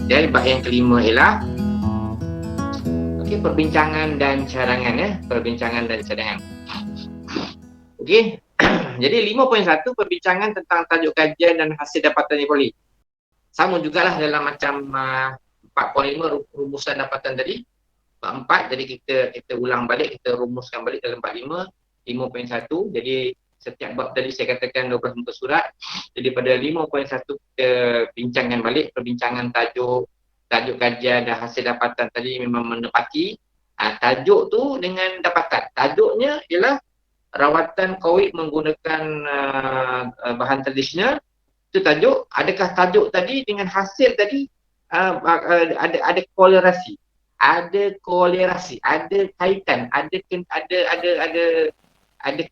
Dan bab yang kelima ialah perbincangan dan cadangan ya, perbincangan dan cadangan. Okey. Jadi 5.1 perbincangan tentang tajuk kajian dan hasil dapatan Epoli. Sama jugalah dalam macam 4.5 rumusan dapatan tadi. Bab 4, jadi kita ulang balik, kita rumuskan balik dalam bab 5, 5.1. Jadi setiap bab tadi saya katakan 12 muka surat. Jadi pada 5.1 kita bincangkan balik perbincangan tajuk kajian dan hasil dapatan tadi memang menepati. Tajuk tu dengan dapatan. Tajuknya ialah rawatan COVID menggunakan bahan tradisional. Itu tajuk. Adakah tajuk tadi dengan hasil tadi ada kolerasi, ada kaitan, ada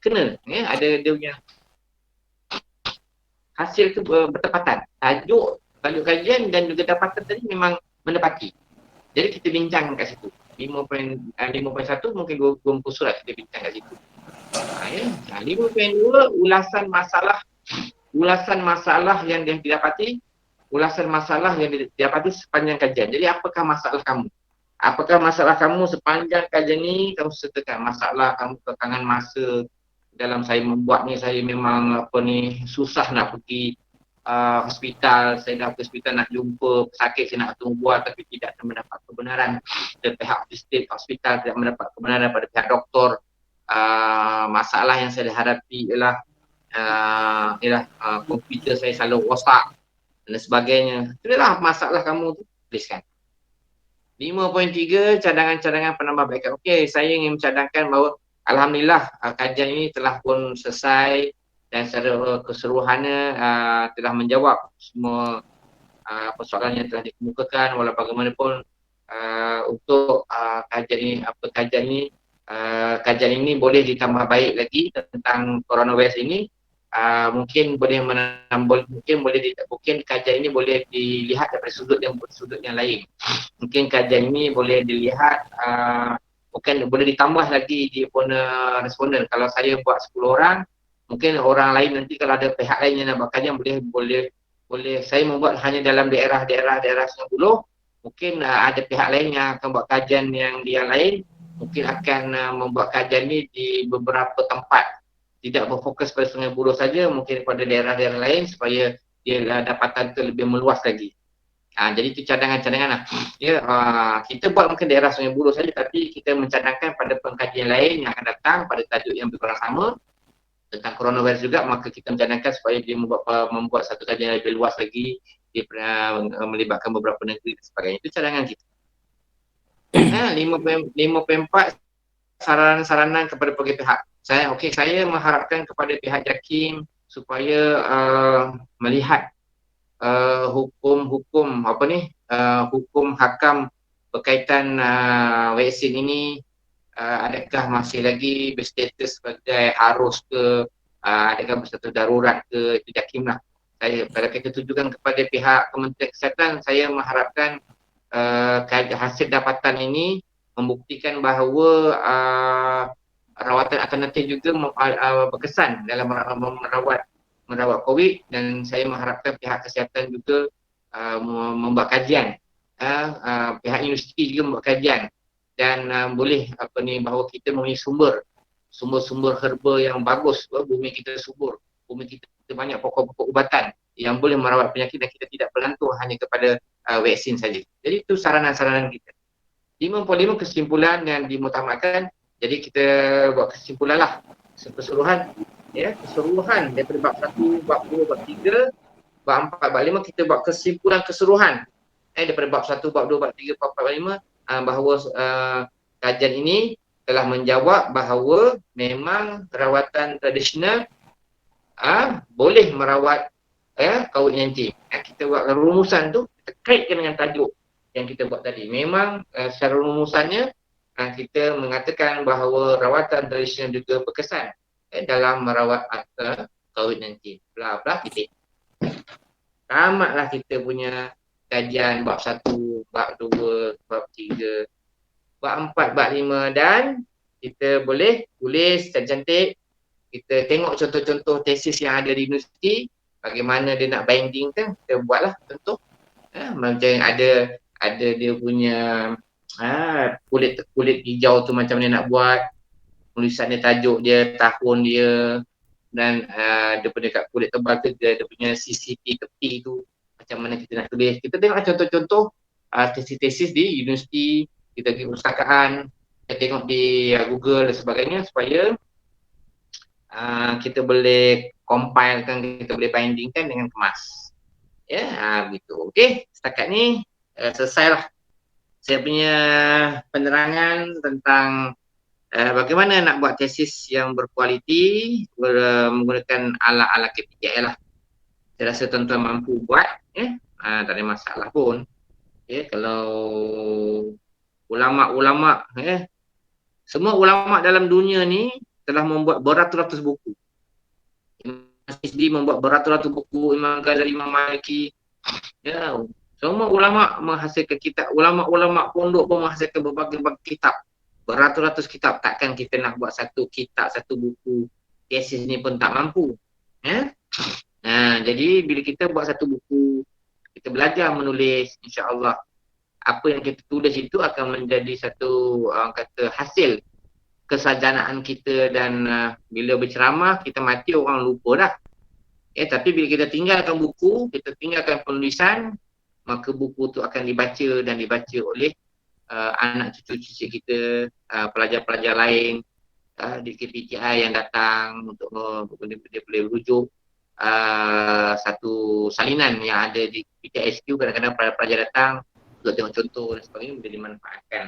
kena ya, ada dia punya hasil tu bertepatan. Tajuk kajian dan juga dapatan tadi memang menepati. Jadi kita bincang kat situ. 5.1 mungkin 20 surat kita bincang kat situ. 5.2 ulasan masalah yang didapati, sepanjang kajian. Jadi apakah masalah kamu? Apakah masalah kamu sepanjang kajian ni? Kamu sertakan masalah kamu, kekangan masa dalam saya membuat ni, saya memang susah nak pergi hospital, saya dah ke hospital nak jumpa pesakit, saya nak tunggu buat tapi tidak mendapat kebenaran dari pihak hospital, tidak mendapat kebenaran pada pihak doktor. Masalah yang saya hadapi ialah komputer saya selalu rosak dan sebagainya. Itulah masalah kamu tu, tuliskan. 5.3 cadangan-cadangan penambahbaikan. Okey, saya ingin mencadangkan bahawa alhamdulillah kajian ini telah pun selesai dan secara keseluruhannya telah menjawab semua persoalan yang telah dikemukakan. Walau bagaimanapun untuk kajian ini boleh ditambah baik lagi tentang coronavirus ini. Mungkin kajian ini boleh dilihat dari sudut yang lain. Mungkin kajian ini boleh dilihat mungkin boleh ditambah lagi di responden. Kalau saya buat 10 orang, mungkin orang lain nanti kalau ada pihak lain yang nak buat kajian boleh saya membuat hanya dalam daerah 90. Mungkin ada pihak lain yang akan buat kajian yang lain, mungkin akan membuat kajian ni di beberapa tempat, tidak berfokus pada Sungai Buloh saja, mungkin pada daerah-daerah lain supaya dia dapatan tu lebih meluas lagi. Jadi itu cadangan-cadangan lah. Kita buat mungkin daerah Sungai Buloh saja, tapi kita mencadangkan pada pengkajian lain yang akan datang pada tajuk yang berkurang sama tentang coronavirus juga, maka kita mencadangkan supaya dia membuat satu kajian yang lebih luas lagi, dia melibatkan beberapa negeri dan sebagainya. Itu cadangan kita. 5.4 saranan kepada pelbagai pihak. Saya mengharapkan kepada pihak JAKIM supaya melihat hukum hakam berkaitan vaksin ini, adakah masih lagi berstatus sebagai harus ke, adakah berstatus darurat ke, itu JAKIM lah. Pada kita tujukan kepada pihak Kementerian Kesihatan, saya mengharapkan hasil dapatan ini membuktikan bahawa rawatan alternatif juga berkesan dalam merawat COVID, dan saya mengharapkan pihak kesihatan juga membuat kajian, pihak universiti juga membuat kajian, dan boleh bahawa kita mempunyai sumber herba yang bagus. Bumi kita subur, bumi kita banyak pokok-pokok ubatan yang boleh merawat penyakit dan kita tidak bergantung hanya kepada vaksin saja. Jadi itu saranan-saranan kita. 5.5 kesimpulan yang dimutamatkan. Jadi kita buat kesimpulan lah keseluruhan, keseluruhan daripada bab 1, bab 2, bab 3, bab 4, bab 5, kita buat kesimpulan keseluruhan daripada bab 1, bab 2, bab 3, bab 4, bab 5, bahawa kajian ini telah menjawab bahawa memang rawatan tradisional boleh merawat COVID-19. Kita buat rumusan tu, kita kaitkan dengan tajuk yang kita buat tadi. Memang secara rumusannya kita mengatakan bahawa rawatan tradisional juga berkesan dalam merawat COVID-19. Bla bla titik. Tamatlah kita punya kajian bab 1, bab 2, bab 3, bab 4, bab 5, dan kita boleh tulis cantik-cantik. Kita tengok contoh-contoh tesis yang ada di universiti, bagaimana dia nak bindingkan, kita buatlah contoh. macam ada dia punya kulit kulit hijau tu macam mana nak buat, tulisan dia, tajuk dia, tahun dia, dan dia punya kat kulit tebal tu dia punya CCT tepi tu macam mana kita nak tulis. Kita tengok contoh-contoh tesis-tesis di universiti, kita pergi perpustakaan, kita tengok di Google dan sebagainya supaya kita boleh compilekan, kita boleh bindingkan dengan kemas. Ya, begitu. Okey, setakat ni selesailah saya punya penerangan tentang bagaimana nak buat tesis yang berkualiti menggunakan ala-ala KPTI lah. Saya rasa tuan-tuan mampu buat, tak ada masalah pun. Kalau ulama-ulama, semua ulama dalam dunia ni telah membuat beratus-ratus buku. Imam Syafi'i membuat beratus-ratus buku, Imam Ghazali, Imam Maliki. Ya, semua ulama menghasilkan kitab. Ulama-ulama pondok pun menghasilkan berbagai kitab. Beratus-ratus kitab. Takkan kita nak buat satu kitab, satu buku tesis ni pun tak mampu. Jadi bila kita buat satu buku, kita belajar menulis, insya-Allah apa yang kita tulis itu akan menjadi satu kata hasil kesarjanaan kita, dan bila berceramah kita mati orang lupa dah. Tapi bila kita tinggalkan buku, kita tinggalkan penulisan, maka buku tu akan dibaca dan dibaca oleh anak cucu-cucu kita, pelajar-pelajar lain di KPTI yang datang untuk dia boleh rujuk satu salinan yang ada di KPTI SQ. Kadang-kadang pelajar datang untuk tengok contoh dan sebagainya, boleh dimanfaatkan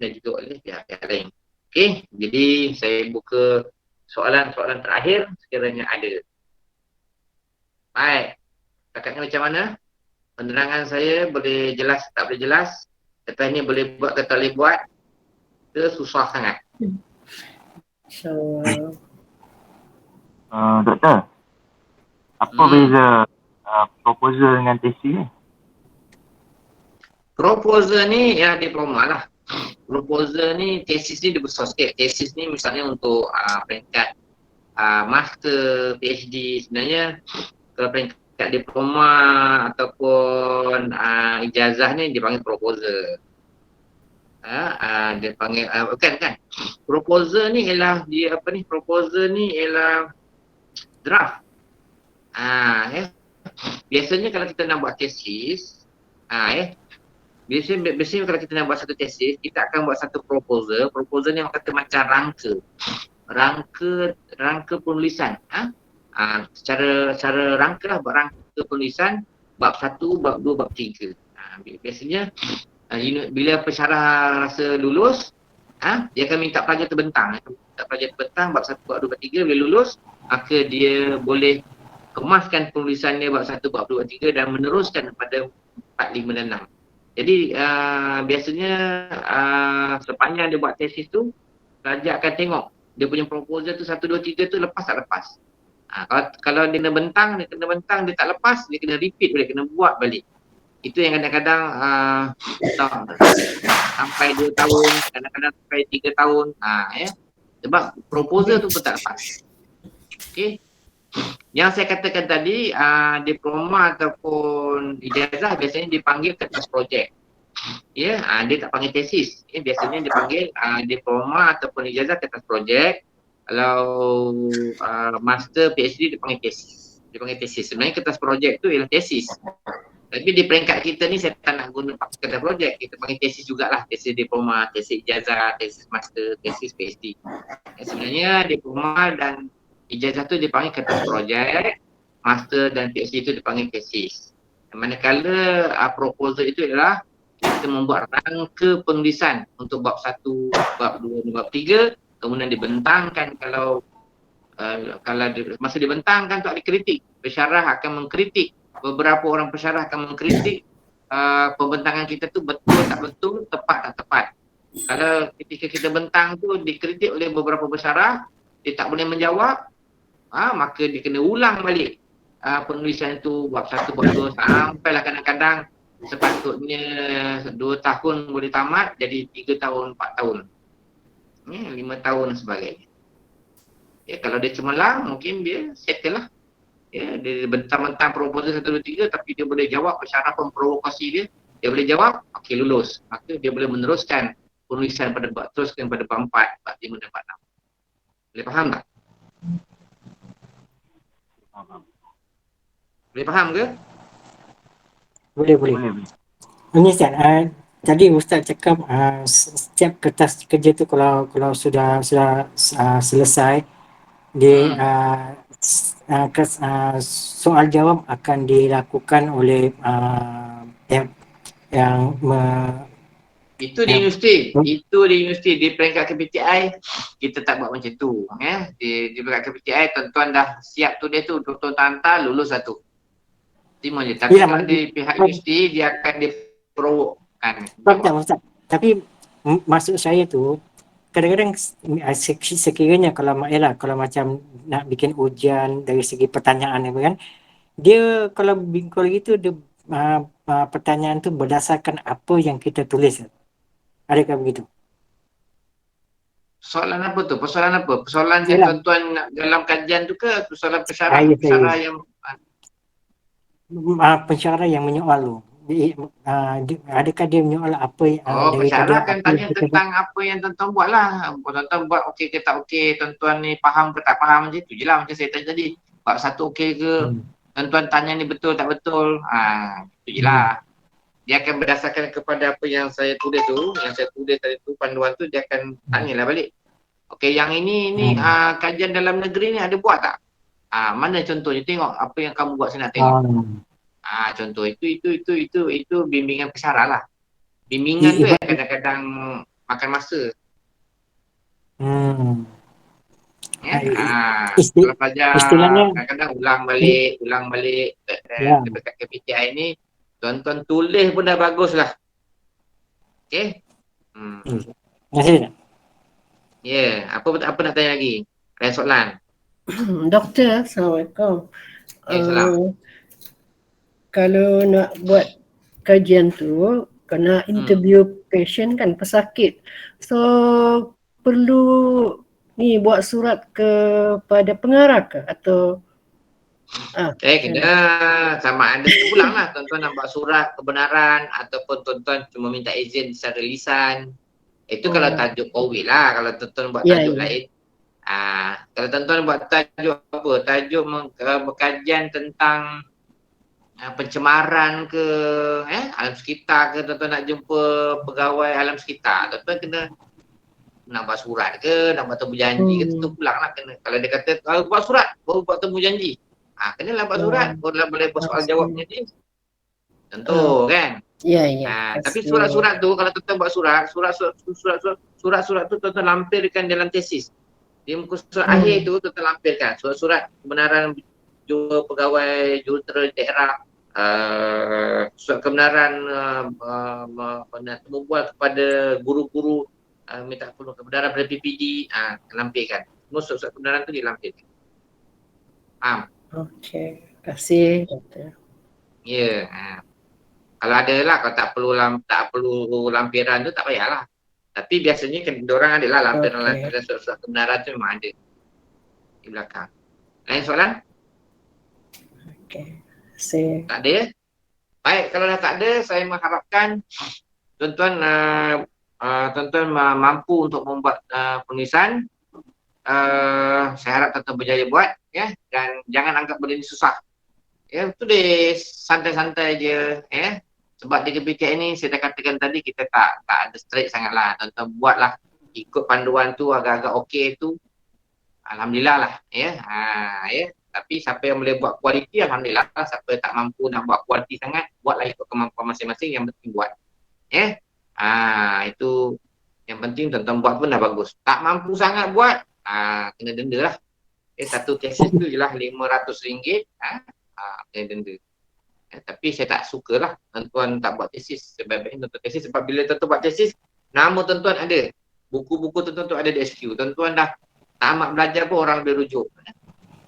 dan juga oleh pihak-pihak lain. Okey, jadi saya buka soalan-soalan terakhir sekiranya ada. Baik, kakaknya macam mana? Penerangan saya boleh jelas tak boleh jelas? Lepas ni boleh buat ke tak boleh buat? Ke susah sangat? Doktor, apa beza proposal dengan tesis ni? Proposal ni ya diploma lah. Proposal ni, tesis ni dia besar sikit. Tesis ni misalnya untuk peringkat master, PhD. Sebenarnya kalau peringkat diploma ataupun ijazah ni dipanggil proposal. Dia panggil kan. Proposal ni ialah proposal ni ialah draft. Biasanya kalau kita nak buat tesis, Biasanya kalau kita nak buat satu tesis, kita akan buat satu proposal. Proposal ni orang kata macam rangka penulisan. Secara rangka lah, buat rangka penulisan bab 1, bab 2, bab 3. Biasanya bila pensyarah rasa lulus, dia akan minta pelajar terbentang. Bab 1, bab 2, bab 3. Bila lulus, maka dia boleh kemaskan penulisan dia bab 1, bab 2, bab 3 dan meneruskan kepada 4, 5 dan 6. Jadi biasanya sepanjang dia buat tesis tu, pelajar akan tengok dia punya proposal tu 1, 2, 3 tu lepas tak lepas. Kalau dia kena bentang, dia tak lepas, dia kena repeat balik, kena buat balik. Itu yang kadang-kadang sampai 2 tahun, kadang-kadang sampai 3 tahun. Sebab proposal tu pun tak lepas. Okey. Yang saya katakan tadi, diploma ataupun ijazah biasanya dipanggil kertas projek. Dia tak panggil tesis. Biasanya dipanggil diploma ataupun ijazah kertas projek. Kalau master, PhD dipanggil tesis. Sebenarnya kertas projek tu ialah tesis. Tapi di peringkat kita ni saya tak nak guna kertas projek. Kita panggil tesis jugalah. Tesis diploma, tesis ijazah, tesis master, tesis PhD. Sebenarnya diploma dan ijazah tu dipanggil kertas projek, master dan PhD itu dipanggil tesis. Manakala proposal itu adalah kita membuat rangka penulisan untuk bab 1, bab 2 dan bab 3, kemudian dibentangkan. Kalau masa dibentangkan tu ada kritik. Pensyarah akan mengkritik, beberapa orang pensyarah akan mengkritik pembentangan kita tu betul tak betul, tepat tak tepat. Kalau ketika kita bentang tu dikritik oleh beberapa pensyarah, dia tak boleh menjawab, maka dia kena ulang balik penulisan itu bab 1, bab 2 sampailah kadang-kadang sepatutnya 2 tahun boleh tamat jadi 3 tahun, 4 tahun, 5 tahun dan sebagainya. Kalau dia cemerlang mungkin dia settle lah. Ya, dia bentang-bentang proposal 1, 2, 3 tapi dia boleh jawab secara pemprovokasi dia. Dia boleh jawab, okey lulus. Maka dia boleh meneruskan penulisan pada bab teruskan pada bab 4, bab 5 dan bab 6. Boleh faham tak? Faham. Boleh faham ke? Boleh, boleh. Boleh, boleh. Ini Ustaz, tadi Ustaz cakap setiap kertas kerja tu kalau sudah selesai, dia soal jawab akan dilakukan oleh yang Itu di yang universiti. Itu di universiti. Di peringkat KPTI, kita tak buat macam tu. Ya. Di peringkat KPTI, tuan-tuan dah siap tu dia tu. Tuan-tuan hantar, lulus satu. Terima je. Tapi ya, kalau di pihak universiti, dia akan diprovokkan. tak, Ustaz. Tapi maksud saya tu, kadang-kadang sekiranya kalau yalah, kalau macam nak bikin ujian dari segi pertanyaan apa kan, dia kalau gitu dia pertanyaan tu berdasarkan apa yang kita tulis. Adakah begitu? Soalan apa tu? Persoalan apa? Persoalan yang Yalah. tuan-tuan nak dalam kajian tu ke? Persoalan Ya, pesara yang pensyarah yang menyoal tu. Adakah dia menyoal apa daripada pesara kan apa yang tanya kita tentang apa yang tuan-tuan buat lah. Tuan-tuan buat okey ke tak okey, tuan-tuan ni faham ke tak faham je. Tu je lah macam saya tanya tadi. Bab satu okey ke? Tuan-tuan tanya ni betul tak betul? Tu je lah. Dia akan berdasarkan kepada apa yang saya tulis tu, yang saya tulis tadi tu, panduan tu, dia akan tanyalah balik. Okey, yang ini kajian dalam negeri ni ada buat tak? Mana contohnya? Tengok apa yang kamu buat, saya nak tengok. Contoh itu bimbingan pesara lah. Bimbingan tu yang kadang-kadang makan masa. Ya. Kalau pelajar istilahnya kadang-kadang ulang balik dekat KPTI ni, tuan-tuan tulis pun dah bagus lah. Okey. Terima kasih. Ya, apa nak tanya lagi? Ada soalan? Doktor, Assalamualaikum. Salam. Kalau nak buat kajian tu, kena interview patient kan, pesakit. So, perlu ni buat surat kepada pengarah ke? Atau Kena sama ada ulang lah. Tuan-tuan nak buat surat kebenaran ataupun tuan-tuan cuma minta izin secara lisan. Itu kalau tajuk COVID lah. Kalau tuan-tuan buat tajuk lain. Kalau tuan-tuan buat tajuk apa? Tajuk kajian tentang pencemaran ke alam sekitar ke, tuan-tuan nak jumpa pegawai alam sekitar, tuan-tuan kena nak buat surat ke, nak buat temu janji ke, tu pulang lah kena. Kalau dia kata kalau buat surat baru buat temu janji, kena lah buat surat, baru boleh buat soal jawabnya ni. Tentu kan. Tapi surat-surat tu kalau tuan-tuan buat surat tu tuan-tuan lampirkan dalam tesis. Di muka surat akhir tu tuan-tuan lampirkan surat-surat kebenaran jumpa pegawai jurutera daerah, surat kebenaran membuat kepada guru-guru, minta kebenaran pada PPD, lampirkan. Semua surat kebenaran tu dilampirkan. Faham? Okey, terima kasih doktor. Ya. Kalau ada lah, kalau tak perlu lampiran tu tak payahlah. Tapi biasanya kan diorang ada lah lampiran surat kebenaran tu memang ada di belakang. Lain soalan? Okey, terima kasih. Tak ada ya? Baik, kalau dah tak ada, saya mengharapkan tuan-tuan tuan-tuan mampu untuk membuat penulisan. Saya harap tuan-tuan berjaya buat ya, dan jangan anggap benda ni susah. Ya, tulis santai-santai je ya. Sebab di KPTI ni saya dah katakan tadi, kita tak ada straight sangatlah. Tuan-tuan buatlah ikut panduan tu agak-agak okey tu. Alhamdulillah lah ya. Ya. Tapi siapa yang boleh buat kualiti, alhamdulillah. Siapa tak mampu nak buat kualiti sangat, buatlah ikut kemampuan masing-masing, yang penting buat. Ya. Itu yang penting, tuan-tuan buat pun dah bagus. Tak mampu sangat buat, kena denda lah. Satu tesis tu je lah RM500. Kena denda. Tapi saya tak sukalah tuan-tuan tak buat tesis. Sebaik-baiknya tuan-tuan tesis, sebab bila tuan-tuan buat tesis, nama tuan-tuan ada. Buku-buku tuan-tuan tu ada di SQ. Tuan-tuan dah tamat belajar pun orang boleh rujuk.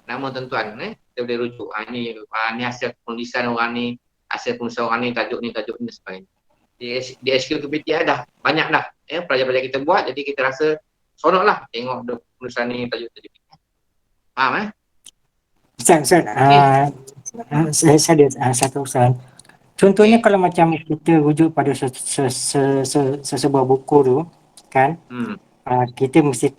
Nama tuan-tuan, kita boleh rujuk. Ni hasil penulisan orang ni, hasil penulisan orang ni, tajuk ni dan sebagainya. Di SQ KPTI dah banyak dah pelajar-pelajar kita buat, jadi kita rasa seronok lah tengok penulisan ni, tajuk. Faham Ustaz, Okey. saya ada satu soalan. Contohnya Okey. kalau macam kita rujuk pada sesebuah buku tu, kan, Hmm. kita mesti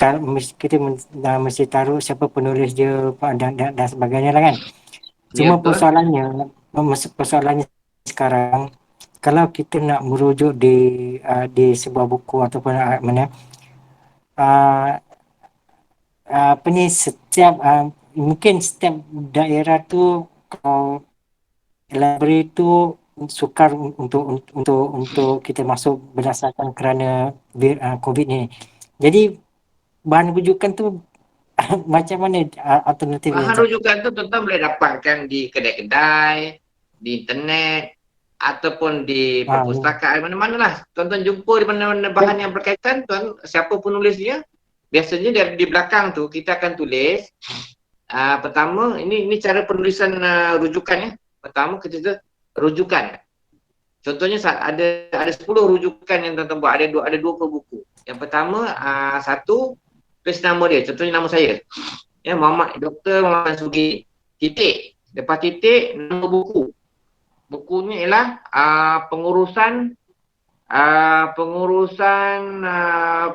taruh siapa penulis dia dan sebagainya lah kan. Ya, Cuma betul. persoalannya sekarang, kalau kita nak merujuk di sebuah buku ataupun mana, uh, apa ni, mungkin setiap daerah tu, kalau library tu sukar untuk kita masuk berdasarkan kerana COVID ni. Jadi bahan rujukan tu macam mana alternatifnya, Bahan Ustaz? rujukan tu tuan-tuan boleh dapatkan di kedai-kedai, di internet, ataupun di Ah, perpustakaan, mana-mana lah. Tuan-tuan jumpa di mana-mana bahan yang berkaitan, tuan siapa penulisnya, biasanya di belakang tu kita akan tulis, pertama, ini cara penulisan rujukan ya. Pertama kita rujukan. Contohnya ada 10 rujukan yang tuan-tuan buat, ada 20 buku. Yang pertama, satu, tulis nama dia, contohnya nama saya. Ya, Dr. Muhammad Sugi, titik. Lepas titik, nama buku. Bukunya ialah pengurusan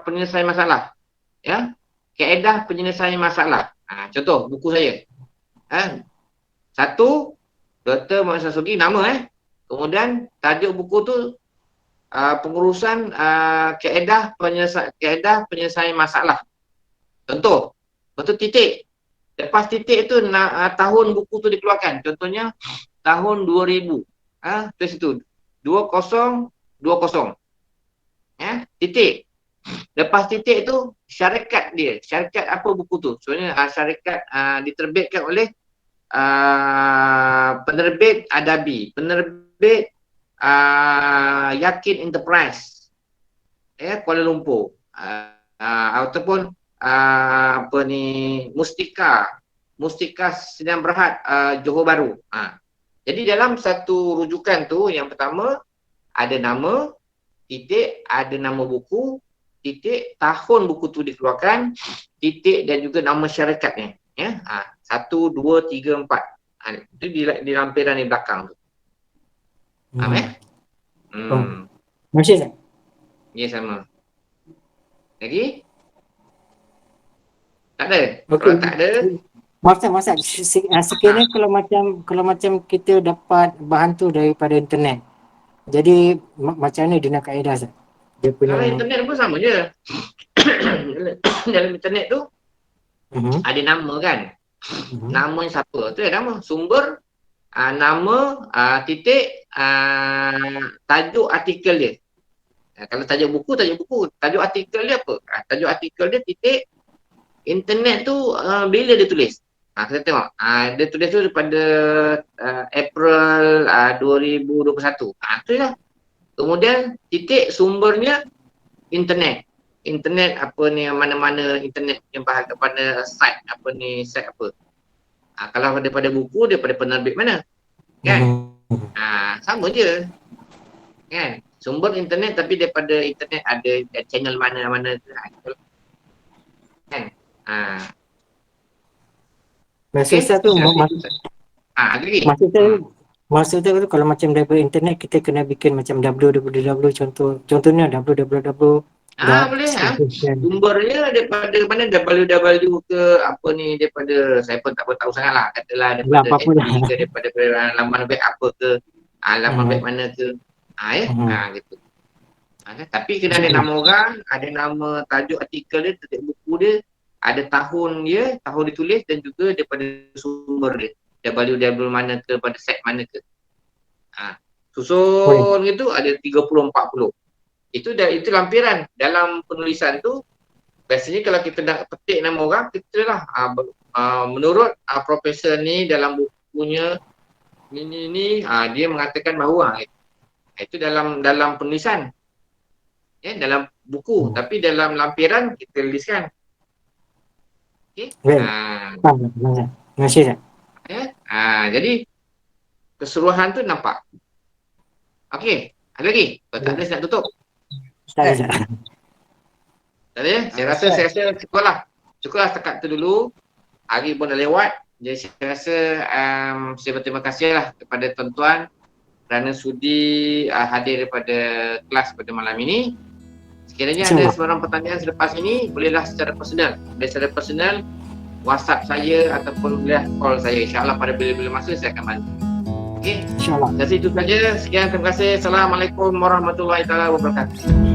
penyelesaian masalah. Ya, kaedah penyelesaian masalah. Contoh buku saya. Satu, Dr. Muhammad Sugi, nama Kemudian tajuk buku tu pengurusan kaedah penyelesaian masalah. Contoh, betul titik. Lepas titik itu tahun buku tu dikeluarkan. Contohnya tahun 2000. Tulis itu 2020. Ya, titik. Lepas titik itu syarikat dia. Syarikat apa buku tu? Soalnya syarikat diterbitkan oleh penerbit Adabi, penerbit Yakin Enterprise, Kuala Lumpur, ataupun Mustika Sinar Berhad, Johor Bahru. Jadi dalam satu rujukan tu, yang pertama ada nama, titik, ada nama buku, titik, tahun buku tu dikeluarkan, titik, dan juga nama syarikatnya. 1, 2, 3, 4. Itu di lampiran di belakang tu. Faham Masih tak? Ya, sama. Lagi? Tak ada? Okey. Kalau tak ada, Masa sekiranya kalau macam kita dapat bahan tu daripada internet. Jadi macam mana dia nak kaedah, Ustaz? Dia punya kalau internet pun sama je. Dalam internet tu ada nama kan. Nama siapa? Tu nama. Sumber, nama, titik, tajuk artikel dia. Kalau tajuk buku. Tajuk artikel dia apa? Tajuk artikel dia titik. Internet tu bila dia tulis? Kita tengok. Dia tulis tu pada April 2021. Tu lah. Kemudian titik sumbernya internet. Internet apa ni, mana-mana internet yang bahas kepada site apa. Kalau daripada buku, daripada penerbit mana? Kan? Sama je. Kan? Sumber internet tapi daripada internet ada channel mana-mana. Kan? maksud saya tu maksud saya tu kalau macam daripada internet kita kena bikin macam www, contohnya www. Boleh. Sumbernya daripada mana, www ke apa ni, daripada saya pun tak tahu sangat lah, katalah daripada FB ke, daripada laman web apa ke, laman web mana ke, gitu. Tapi kena ada nama orang, ada nama tajuk artikel dia, titik buku dia, ada tahun dia, tahun ditulis, dan juga daripada sumber dia, www mana ke, pada site mana ke. Susun gitu ada 30-40. Itu lampiran. Dalam penulisan tu biasanya kalau kita nak petik nama orang, kita lah menurut profesor ni dalam bukunya ni dia mengatakan bahawa itu dalam penulisan, dalam buku, tapi dalam lampiran kita tuliskan. Masih tak? Jadi keseluruhan tu nampak. Okey, ada lagi? Kalau tak ada saya nak tutup. Tak ada. Saya rasa cukup lah setakat tu dulu. Hari pun dah lewat. Jadi saya rasa saya berterima kasih lah kepada tuan-tuan kerana sudi hadir pada kelas pada malam ini. Sekiranya ada InsyaAllah. sebarang pertanyaan selepas ini, bolehlah secara personal. Boleh secara personal, WhatsApp saya ataupun boleh call saya. InsyaAllah pada bila-bila masa saya akan bantu. Okey. InsyaAllah. Jadi itu saja. Sekian, terima kasih. Assalamualaikum warahmatullahi taala wabarakatuh.